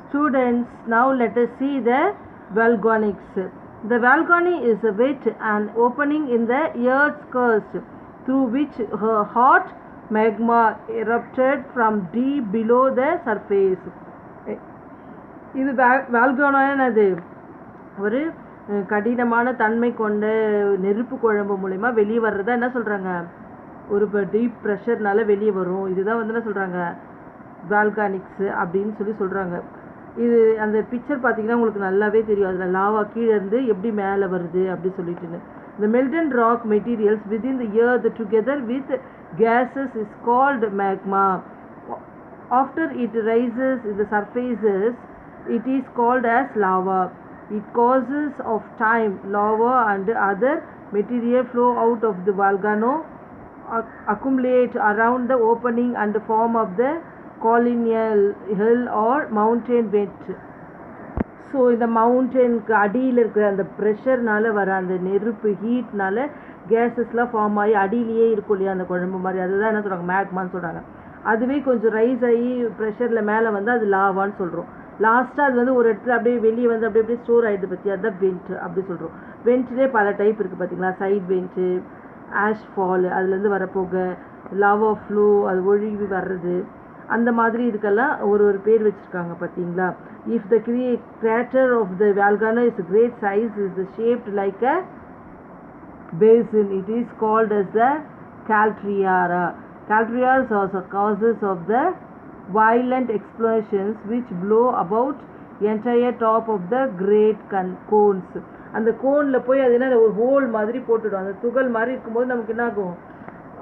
Students, now let us see the volcanics. The volcano is a wet and opening in the earth's crust through which hot magma erupted from deep below the surface. இது வால்கானோ என்னது? ஒரு கடினமான தன்மை கொண்ட நெருப்பு குழம்பு மூலமா வெளியே வர்றதா என்ன சொல்கிறாங்க? ஒரு டீப் ப்ரெஷர்னால வெளியே வரும். இதுதான் வந்து என்ன சொல்கிறாங்க? வால்கானிக்ஸ் அப்படின்னு சொல்கிறாங்க. இது அந்த பிக்சர் பார்த்தீங்கன்னா உங்களுக்கு நல்லாவே தெரியும். அதில் லாவா கீழே இருந்து எப்படி மேலே வருது அப்படி சொல்லிட்டுன்னு. The melted rock materials within the earth together with gases is called magma. After it rises in the surfaces, it is called as lava. It causes of time, lava and other material flow out of the volcano, accumulate around the opening and form of the colonial hill or mountain vent. So இந்த மவுண்டனுக்கு அடியில் இருக்கிற அந்த ப்ரெஷர்னால வர அந்த நெருப்பு ஹீட்னால கேஸஸ்லாம் form ஆகி அடியிலேயே இருக்கும் இல்லையா அந்த குழம்பு மாதிரி, அதுதான் என்ன சொல்கிறாங்க? மேக்மான்னு சொல்கிறாங்க. அதுவே கொஞ்சம் ரைஸ் ஆகி ப்ரெஷரில் மேலே வந்து அது லாவான்னு சொல்கிறோம். லாஸ்ட்டாக அது வந்து ஒரு இடத்துல அப்படியே வெளியே வந்து அப்படியே ஸ்டோர் ஆகிடுது பற்றி, அதுதான் வெண்ட் அப்படி சொல்கிறோம். வெண்ட்லேயே பல டைப் இருக்குது பார்த்தீங்களா? சைட் வெண்ட்டு, ஆஷ் ஃபால், அதுலேருந்து வரப்போக லாவா ஃப்ளோ, அது ஒழுகி வர்றது, அந்த மாதிரி இதுக்கெல்லாம் ஒரு பேர் வச்சுருக்காங்க பார்த்தீங்களா? If the crater of the volcano is great size is shaped like a basin, it is called as the caldeira. Calderas are causes of the violent explosions which blow about entire top of the great cones. அந்த கோனில் போய் அது என்ன ஒரு whole மாதிரி போட்டுடும். அந்த துகள் மாதிரி இருக்கும்போது நமக்கு என்ன ஆகும்?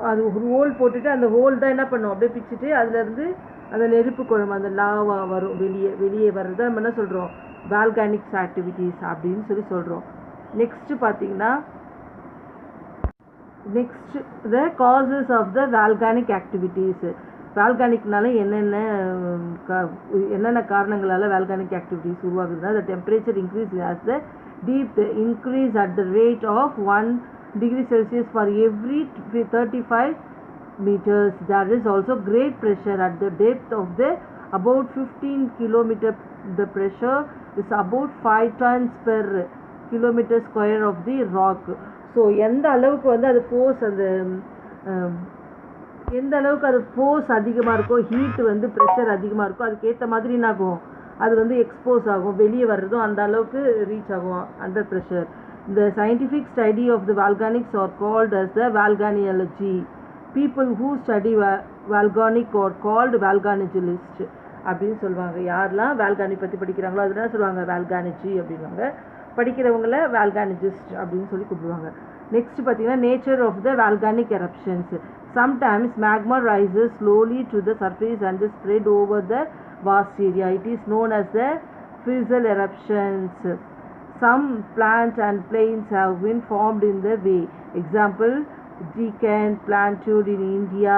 அது ஒரு ஹோல் போட்டுட்டு அந்த ஹோல் தான் என்ன பண்ணும்? அப்படியே பிச்சுட்டு அதுலேருந்து அந்த நெருப்பு குழம்பு அந்த லாவா வரும், வெளியே வர்றது நம்ம என்ன சொல்கிறோம்? வால்கானிக்ஸ் ஆக்டிவிட்டீஸ் அப்படின்னு சொல்கிறோம். நெக்ஸ்ட்டு பார்த்தீங்கன்னா the causes of the volcanic activities. வால்கானிக்னால என்னென்ன காரணங்களால் வால்கானிக் ஆக்டிவிட்டீஸ் உருவாகுதுன்னா, the temperature increase as the deep increase at the rate of 1 degree Celsius for every 35 meters. There is also great pressure at the depth of the about 15 kilometer. The pressure is about 5 tons per kilometer square of the rock. So எந்த அளவுக்கு வந்து அது force எந்த அளவுக்கு அது force அதிகமாக இருக்கோ, heat வந்து ப்ரெஷர் அதிகமாக இருக்கோ, அதுக்கேற்ற மாதிரி என்ன ஆகும்? அது வந்து எக்ஸ்போஸ் ஆகும், வெளியே வர்றதும் அந்த அளவுக்கு ரீச் ஆகும் under pressure. The scientific study of the volcanics are called as the volcanology. People who study volcanic are called volcanologists அப்படின்னு சொல்லுவாங்க. யாரெல்லாம் வால்கானிக் பற்றி படிக்கிறாங்களோ அதுதான் சொல்லுவாங்க வால்கானஜி அப்படின்வாங்க. படிக்கிறவங்கள வால்கானஜிஸ்ட் அப்படின்னு சொல்லி கூப்பிடுவாங்க. நெக்ஸ்ட் பார்த்தீங்கன்னா nature of the volcanic eruptions. Sometimes magma rises slowly to the surface and spread over the vast area. It is known as the fissile eruptions. Some plants and plains have been formed in the way. Example, Deccan Plateau in India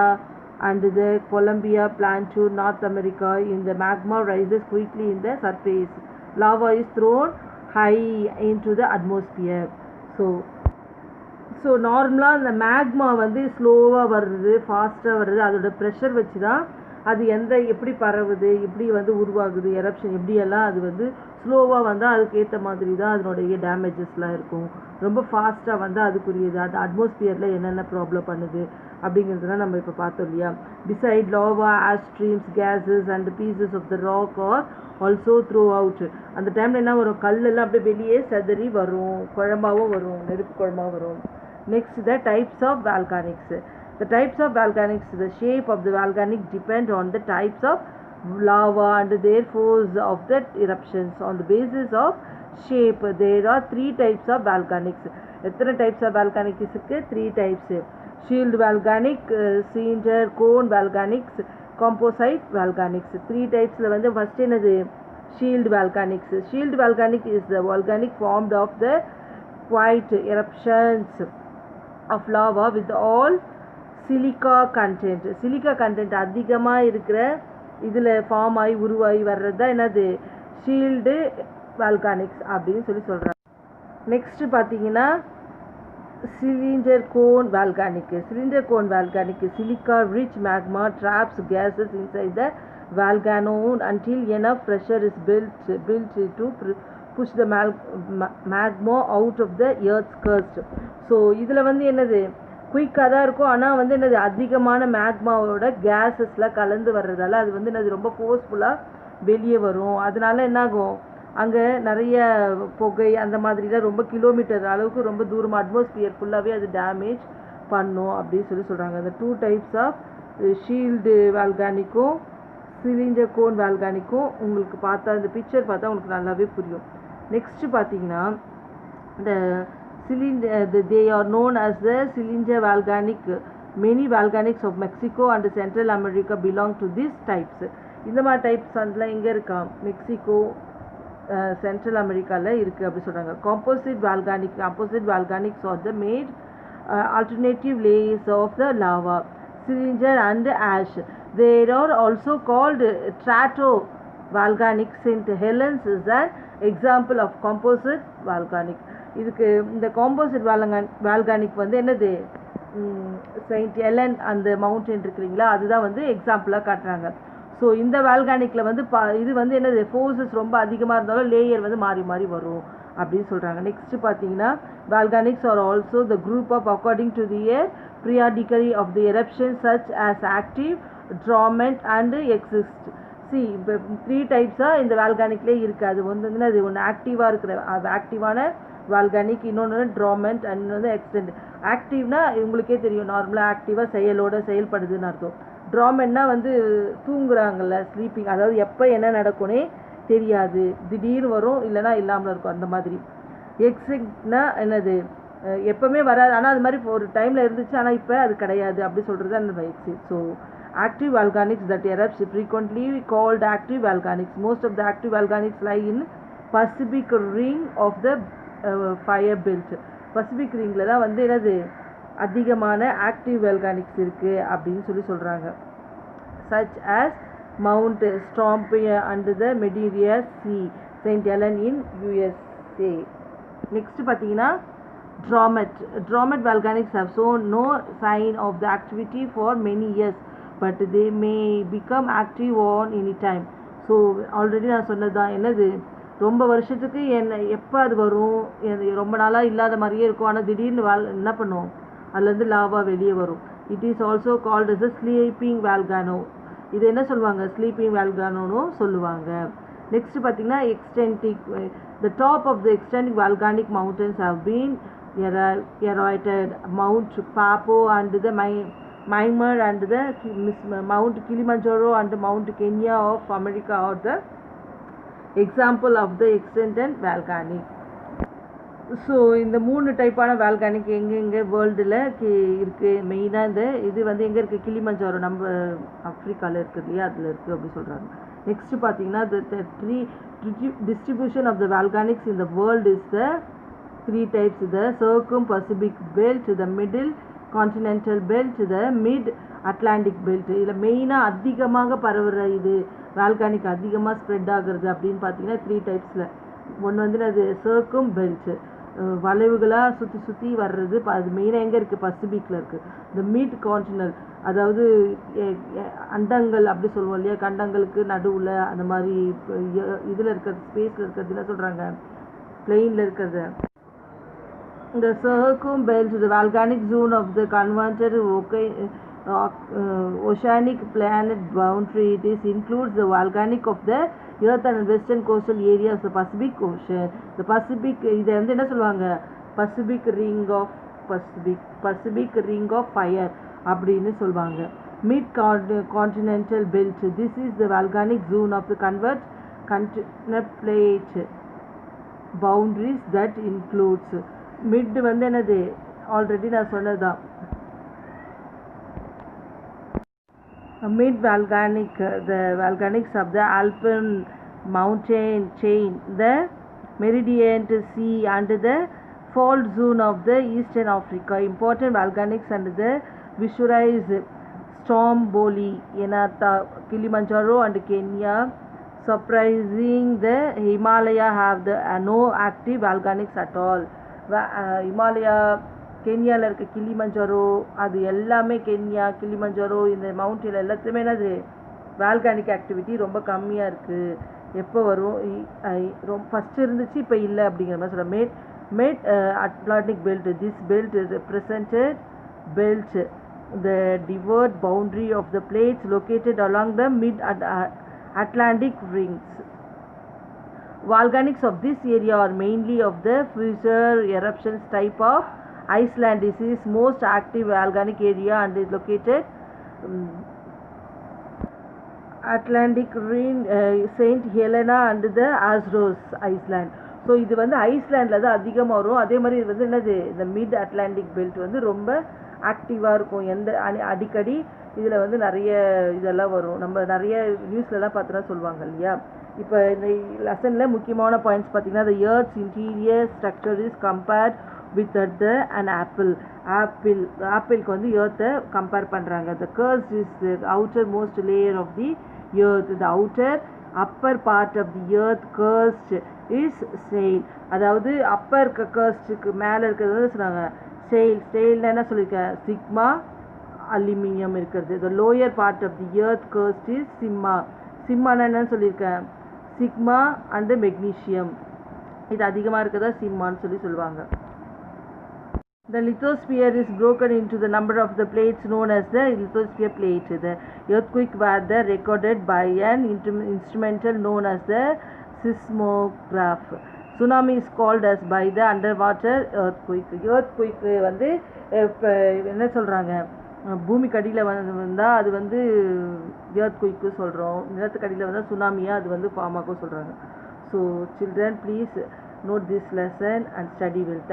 and the Columbia Plateau, North America. In the magma rises quickly in the surface. Lava is thrown high into the atmosphere. So நார்மலாக அந்த magma வந்து ஸ்லோவாக வருது, ஃபாஸ்ட்டாக வருது, அதோட pressure வச்சு தான் அது எப்படி பரவுது, எப்படி வந்து உருவாகுது, எரப்ஷன் எப்படியெல்லாம் அது வந்து ஸ்லோவாக வந்தால் அதுக்கேற்ற மாதிரி தான் அதனுடைய டேமேஜஸ்லாம் இருக்கும். ரொம்ப ஃபாஸ்ட்டாக வந்தால் அதுக்குரியது அது அட்மாஸ்பியரில் என்னென்ன ப்ராப்ளம் பண்ணுது அப்படிங்கிறதுலாம் நம்ம இப்போ பார்த்தோம் இல்லையா? Beside lava, ash streams, gases and pieces of the rock are also through out. அந்த டைமில் என்ன வரும்? கல்லெல்லாம் அப்படியே வெளியே செதறி வரும், குழம்பாகவும் வரும், நெருப்பு குழம்பாகவும் வரும். Next, the types of volcanics. The types of volcanics, the shape of the volcanic depend on the types of lava and their force of the eruptions. On the basis of shape, there are 3 types of volcanics. எத்தனை types of volcanics இருக்கு? 3 types. Shield volcanic, cinder cone volcanics, composite volcanics. 3 typesல வந்து first என்னது? Shield volcanics. Shield volcanic is the volcanic formed of the quiet eruptions of lava with all silica content. Silica content அதிகமாக இருக்கிற இதில் form ஆகி உருவாகி வர்றது தான் என்னது? ஷீல்டு வால்கானிக்ஸ் அப்படின்னு சொல்கிறாங்க. நெக்ஸ்ட் பார்த்தீங்கன்னா cylinder cone volcanic. Cylinder cone volcanic silica rich magma traps gases inside the volcano until enough pressure is built to push the magma out of the earth's crust. So இதில் வந்து என்னது குயிக்காக தான் இருக்கும், ஆனால் வந்து என்னது அதிகமான மேக்மாவோட கேஸஸில் கலந்து வர்றதால அது வந்து என்னது ரொம்ப ஃபோர்ஸ்ஃபுல்லாக வெளியே வரும். அதனால என்னாகும், அங்கே நிறைய புகை அந்த மாதிரிலாம் ரொம்ப கிலோமீட்டர் அளவுக்கு ரொம்ப தூரமாக அட்மாஸ்பியர் ஃபுல்லாகவே அது டேமேஜ் பண்ணும் அப்படின்னு சொல்கிறாங்க. அந்த 2 types ஆஃப் ஷீல்டு வால்கானிக்கும் சிலிண்டர் கோன் வால்கானிக்கும் உங்களுக்கு பார்த்தா இந்த பிக்சர் பார்த்தா உங்களுக்கு நல்லாவே புரியும். நெக்ஸ்ட்டு பார்த்தீங்கன்னா இந்த they are known as the cylinder volcanic. Many volcanics of Mexico and Central America belong to these types. இந்த மாதிரி டைப்ஸ் அதெல்லாம் எங்கே இருக்கா, மெக்சிகோ சென்ட்ரல் அமெரிக்காவில் இருக்குது அப்படி சொல்கிறாங்க. Composite volcanics are the made alternative layers of the lava, cylinder and ash. They are also called stratovolcanic. St. Helens is an example of composite volcanic. இதுக்கு இந்த காம்போசிட் வால்கானிக் வந்து என்னது, செயின்ட் ஹெலன் அந்த mountain இருக்குங்களா, அதுதான் வந்து எக்ஸாம்பிளாக காட்டுறாங்க. ஸோ இந்த வால்கானிக்கில் வந்து இது வந்து என்னது ஃபோர்ஸஸ் ரொம்ப அதிகமாக இருந்தாலும் லேயர் வந்து மாறி மாறி வரும் அப்படின்னு சொல்கிறாங்க. நெக்ஸ்ட்டு பார்த்தீங்கன்னா volcanics are also the group of according to the year periodically of the eruption such as active, dormant and exist. See இப்போ 3 டைப்ஸாக இந்த வால்கானிக்லேயே இருக்குது. அது வந்து அது ஒன்று ஆக்டிவாக இருக்கிற ஆக்டிவான வால்கானிக், இன்னொன்று ட்ராமெண்ட் அண்ட் இன்னொன்று எக்ஸ்டெண்ட். ஆக்டிவ்னா உங்களுக்கே தெரியும், நார்மலாக ஆக்டிவாக செயல்படுதுன்னு அர்த்தம். ட்ராமெண்ட்னா வந்து தூங்குறாங்கல்ல, ஸ்லீப்பிங், அதாவது எப்போ என்ன நடக்கும்னே தெரியாது, திடீர்னு வரும் இல்லைனா இல்லாமல் இருக்கும் அந்த மாதிரி. எக்ஸிட்னா என்னது, எப்போவுமே வராது ஆனால் அது மாதிரி ஒரு டைமில் இருந்துச்சு ஆனால் இப்போ அது கிடையாது அப்படி சொல்கிறது அந்த exit. So active volcanics that erupts frequently called active volcanics. Most of the active volcanics lie in Pacific ring of the fire belt. Pacific ringல தான் வந்து என்னது அதிகமான ஆக்டிவ் வால்கானிக்ஸ் இருக்குது அப்படின்னு சொல்கிறாங்க. such as Mount Stromboli and the Mediterranean Sea, St. Helens in USA. Next பார்த்தீங்கன்னா Dormant volcanics have shown no sign of the activity for many years, but they may become active on any time. So already நான் சொன்னதுதான், என்னது ரொம்ப வருஷத்துக்கு எப்போ அது வரும், ரொம்ப நாளாக இல்லாத மாதிரியே இருக்கும், ஆனால் திடீர்னு என்ன பண்ணும், அதுலேருந்து லாவா வெளியே வரும். It is also called as a sleeping வால்கானோ. இது என்ன சொல்லுவாங்க, ஸ்லீப்பிங் வால்கானோன்னு சொல்லுவாங்க. நெக்ஸ்ட் பார்த்தீங்கன்னா எக்ஸ்டென்டிக். The top of the extending volcanic mountains have been eroded. Mount Papo and the Myanmar and the Mount Kilimanjaro and Mount Kenya of America are the example of the extended volcanic. So இந்த 3 டைப்பான volcanic எங்கெங்கே வேர்ல்டில் இருக்குது. மெயினாக இது வந்து எங்கே இருக்குது, Kilimanjaro நம்ம ஆஃப்ரிக்காவில் இருக்குது இல்லையா, அதில் இருக்குது அப்படி சொல்கிறாங்க. நெக்ஸ்ட் பார்த்தீங்கன்னா the distribution of the volcanics in the world is the 3 types: the circum-Pacific belt, the middle continental belt, the mid Atlantic belt. இதில் மெயினாக அதிகமாக பரவுற இது வால்கானிக் அதிகமாக ஸ்ப்ரெட் ஆகுறது அப்படின்னு பார்த்தீங்கன்னா 3 டைப்ஸில். ஒன்று வந்து அது சர்க்கும் பெல்ட், வளைவுகளாக சுற்றி வர்றது, அது மெயினாக எங்கே இருக்குது, பசிபிக்கில் இருக்குது. இந்த மிட் கான்டினல், அதாவது அண்டங்கள் அப்படி சொல்லுவோம் இல்லையா, கண்டங்களுக்கு நடுவில் அந்த மாதிரி இதில் இருக்கிறது, ஸ்பேஸில் இருக்கிறது என்ன சொல்கிறாங்க, பிளெயினில் இருக்கிறது. இந்த சர்க்கும் belt, the volcanic zone of the converted oceanic planet boundary. This includes the volcanic of the earth and western coastal area of the Pacific Ocean. The Pacific, இதை வந்து என்ன சொல்லுவாங்க, Pacific ring of fire அப்படின்னு சொல்லுவாங்க. Mid continental belt, this is the volcanic zone of the convergent plate boundaries that includes. Mid வந்து என்னது, already நான் சொன்னதுதான், mid volcanic, the volcanics of the Alpine mountain chain, the Mediterranean Sea and the fault zone of the Eastern Africa. Important volcanics and the visualize Stromboli, Enata, Kilimanjaro and Kenya. Surprising, the Himalaya have no active volcanics at all. Himalaya, கென்யாவில் இருக்க Kilimanjaro, அது எல்லாமே Kenya Kilimanjaro இந்த mountain எல்லாத்துமே என்னது volcanic activity ரொம்ப கம்மியாக இருக்குது, எப்போ வரும், ஃபஸ்ட்டு இருந்துச்சு இப்போ இல்லை அப்படிங்கிற மாதிரி சொல்கிறேன். Mid Atlantic belt, this belt represented belt, the divert boundary of the plates located along the mid-Atlantic rings. Volcanics of this area are mainly of the fissure eruptions type of Iceland. This is most active volcanic area and is located Atlantic ring, Saint Helena and the Azores Iceland. So இது வந்து ஐஸ்லாண்டில் தான் அதிகமாக வரும். அதே மாதிரி இது வந்து என்னது, இந்த மிட் அட்லாண்டிக் பெல்ட் வந்து ரொம்ப ஆக்டிவாக இருக்கும். அடிக்கடி இதில் வந்து நிறைய இதெல்லாம் வரும். நம்ம நிறைய நியூஸ்லலாம் பார்த்துனா சொல்லுவாங்க இல்லையா. இப்போ இந்த லெசனில் முக்கியமான பாயிண்ட்ஸ் பார்த்தீங்கன்னா, the earth's interior structure is compared with an apple. ஆப்பிளுக்கு வந்து earth-ஐ கம்பேர் பண்ணுறாங்க. the crust is the outermost layer of the earth. the outer upper part of the earth crust is sail. அதாவது அப்பர் crustக்கு மேலே இருக்கிறது சொன்னாங்க sailனா என்ன சொல்லியிருக்கேன், சிக்மா அலுமினியம் இருக்கிறது. the lower part of the earth crust is சிம்மானா என்னன்னு சொல்லியிருக்கேன், சிக்மா அண்டு மெக்னீஷியம். இது அதிகமாக இருக்கிறதா சிம்மான்னு சொல்லுவாங்க. The lithosphere is broken into the number of the plates known as the lithosphere plate. The earthquake were recorded by an instrumental known as the seismograph. Tsunami is called as by the underwater earthquake. earthquake வந்து இப்போ என்ன சொல்கிறாங்க, பூமிக்கடியில் வந்தால் அது வந்து earthquake சொல்கிறோம், நிலத்துக்கடியில் வந்தால் சுனாமியாக அது வந்து ஃபார்ம் ஆகும் சொல்கிறாங்க. So children, please note this lesson and study well.